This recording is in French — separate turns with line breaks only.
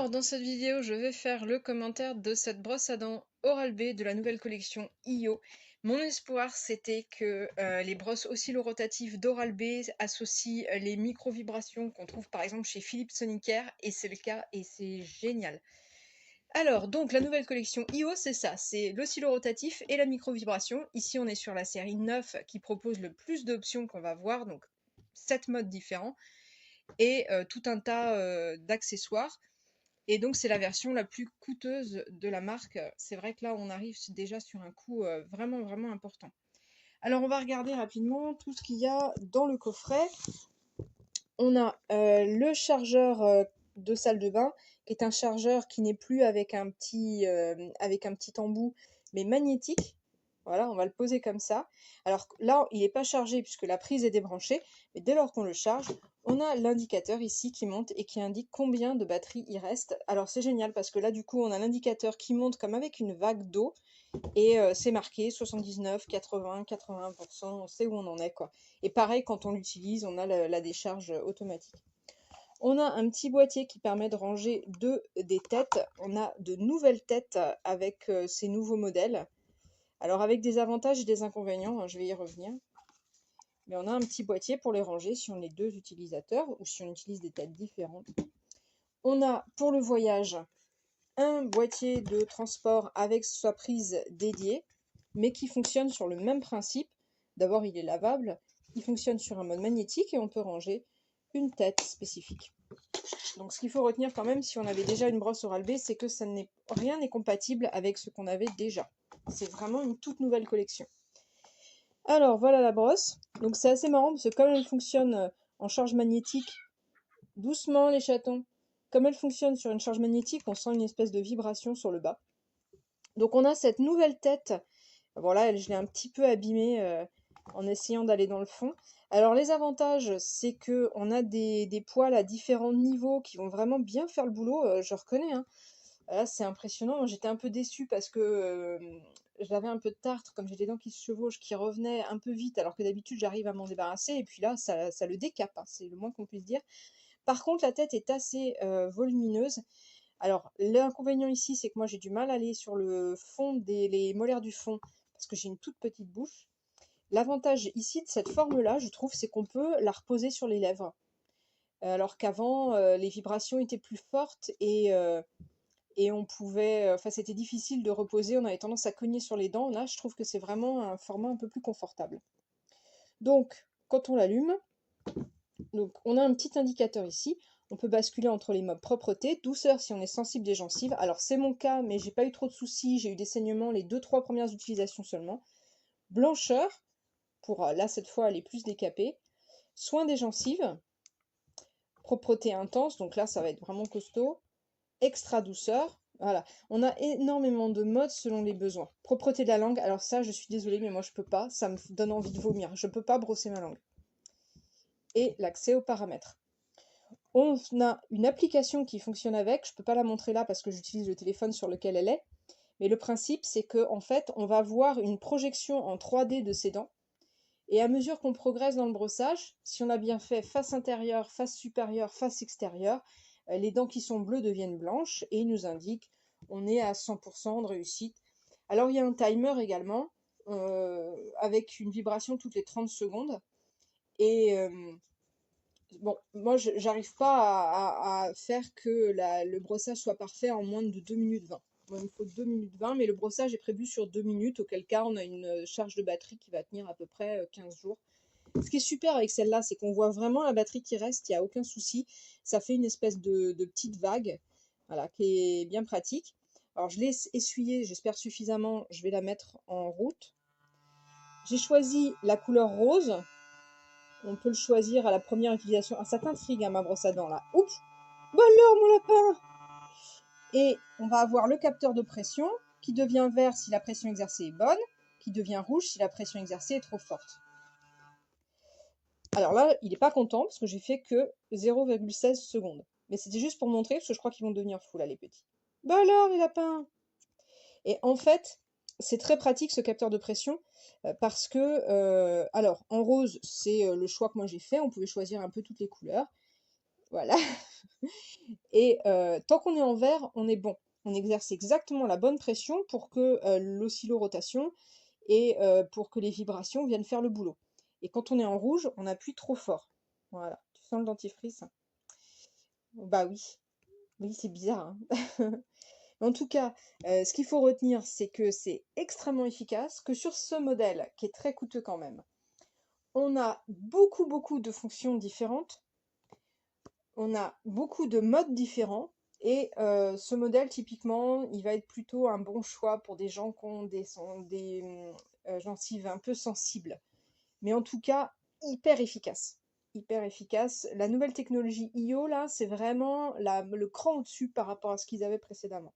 Alors dans cette vidéo, je vais faire le commentaire de cette brosse à dents Oral-B de la nouvelle collection IO. Mon espoir, c'était que les brosses oscillo-rotatives d'Oral-B associent les micro-vibrations qu'on trouve par exemple chez Philips Sonicare, et c'est le cas et c'est génial. Alors, donc la nouvelle collection IO, c'est ça, c'est l'oscillo-rotatif et la micro-vibration. Ici, on est sur la série 9 qui propose le plus d'options qu'on va voir, donc 7 modes différents et tout un tas d'accessoires. Et donc, c'est la version la plus coûteuse de la marque. C'est vrai que là, on arrive déjà sur un coût vraiment, vraiment important. Alors, on va regarder rapidement tout ce qu'il y a dans le coffret. On a le chargeur de salle de bain, qui est un chargeur qui n'est plus avec un petit embout, mais magnétique. Voilà, on va le poser comme ça. Alors là, il n'est pas chargé puisque la prise est débranchée, mais dès lors qu'on le charge, on a l'indicateur ici qui monte et qui indique combien de batterie il reste. Alors c'est génial parce que là, du coup, on a l'indicateur qui monte comme avec une vague d'eau et c'est marqué 79, 80, 80%, on sait où on en est, quoi. Et pareil, quand on l'utilise, on a la décharge automatique. On a un petit boîtier qui permet de ranger des têtes. On a de nouvelles têtes avec ces nouveaux modèles. Alors avec des avantages et des inconvénients, hein, je vais y revenir. Mais on a un petit boîtier pour les ranger si on est deux utilisateurs ou si on utilise des têtes différentes. On a pour le voyage un boîtier de transport avec sa prise dédiée, mais qui fonctionne sur le même principe. D'abord, il est lavable, il fonctionne sur un mode magnétique et on peut ranger une tête spécifique. Donc ce qu'il faut retenir quand même, si on avait déjà une brosse Oral-B, c'est que rien n'est compatible avec ce qu'on avait déjà. C'est vraiment une toute nouvelle collection. Alors voilà la brosse. Donc c'est assez marrant parce que comme elle fonctionne en charge magnétique, doucement les chatons, comme elle fonctionne sur une charge magnétique, on sent une espèce de vibration sur le bas. Donc on a cette nouvelle tête. Voilà, je l'ai un petit peu abîmée en essayant d'aller dans le fond. Alors les avantages, c'est que on a des poils à différents niveaux qui vont vraiment bien faire le boulot, je reconnais, hein. Là, c'est impressionnant. J'étais un peu déçue parce que j'avais un peu de tartre, comme j'ai les dents qui se chevauchent, qui revenaient un peu vite, alors que d'habitude j'arrive à m'en débarrasser. Et puis là, ça le décape, hein, c'est le moins qu'on puisse dire. Par contre, la tête est assez volumineuse. Alors, l'inconvénient ici, c'est que moi j'ai du mal à aller sur le fond les molaires du fond parce que j'ai une toute petite bouche. L'avantage ici de cette forme-là, je trouve, c'est qu'on peut la reposer sur les lèvres. Alors qu'avant, les vibrations étaient plus fortes et on pouvait, enfin c'était difficile de reposer, on avait tendance à cogner sur les dents. Là, je trouve que c'est vraiment un format un peu plus confortable. Donc, quand on l'allume, donc on a un petit indicateur ici. On peut basculer entre les modes propreté, douceur si on est sensible des gencives. Alors c'est mon cas, mais j'ai pas eu trop de soucis. J'ai eu des saignements les 2-3 premières utilisations seulement. Blancheur, pour là cette fois aller plus décapée. Soin des gencives. Propreté intense, donc là ça va être vraiment costaud. Extra douceur. Voilà, on a énormément de modes selon les besoins. Propreté de la langue, alors ça je suis désolée mais moi je peux pas, ça me donne envie de vomir. Je peux pas brosser ma langue. Et l'accès aux paramètres. On a une application qui fonctionne avec, je ne peux pas la montrer là parce que j'utilise le téléphone sur lequel elle est, mais le principe c'est qu'en fait on va voir une projection en 3D de ses dents, et à mesure qu'on progresse dans le brossage, si on a bien fait face intérieure, face supérieure, face extérieure, les dents qui sont bleues deviennent blanches et il nous indique on est à 100% de réussite. Alors il y a un timer également, avec une vibration toutes les 30 secondes, et bon, moi, j'arrive pas à faire que le brossage soit parfait en moins de 2 minutes 20. Moi, il me faut 2 minutes 20, mais le brossage est prévu sur 2 minutes, auquel cas on a une charge de batterie qui va tenir à peu près 15 jours. Ce qui est super avec celle-là, c'est qu'on voit vraiment la batterie qui reste, il n'y a aucun souci. Ça fait une espèce de petite vague, voilà, qui est bien pratique. Alors, je l'ai essuyée, j'espère suffisamment, je vais la mettre en route. J'ai choisi la couleur rose. On peut le choisir à la première utilisation. Ah, ça t'intrigue, hein, ma brosse à dents, là. Oups! Bah alors, mon lapin! Et on va avoir le capteur de pression, qui devient vert si la pression exercée est bonne, qui devient rouge si la pression exercée est trop forte. Alors là, il n'est pas content, parce que j'ai fait que 0,16 secondes. Mais c'était juste pour montrer, parce que je crois qu'ils vont devenir fous, là, les petits. Bah alors, les lapins! Et en fait, c'est très pratique ce capteur de pression parce que, alors en rose, c'est le choix que moi j'ai fait. On pouvait choisir un peu toutes les couleurs. Voilà. Et tant qu'on est en vert, on est bon. On exerce exactement la bonne pression pour que, l'oscillorotation et pour que les vibrations viennent faire le boulot. Et quand on est en rouge, on appuie trop fort. Voilà. Tu sens le dentifrice? Bah oui. Oui, c'est bizarre, hein. En tout cas, ce qu'il faut retenir, c'est que c'est extrêmement efficace, que sur ce modèle, qui est très coûteux quand même, on a beaucoup, beaucoup de fonctions différentes, on a beaucoup de modes différents, et ce modèle, typiquement, il va être plutôt un bon choix pour des gens qui ont des gencives un peu sensibles. Mais en tout cas, hyper efficace. Hyper efficace. La nouvelle technologie IO, là, c'est vraiment le cran au-dessus par rapport à ce qu'ils avaient précédemment.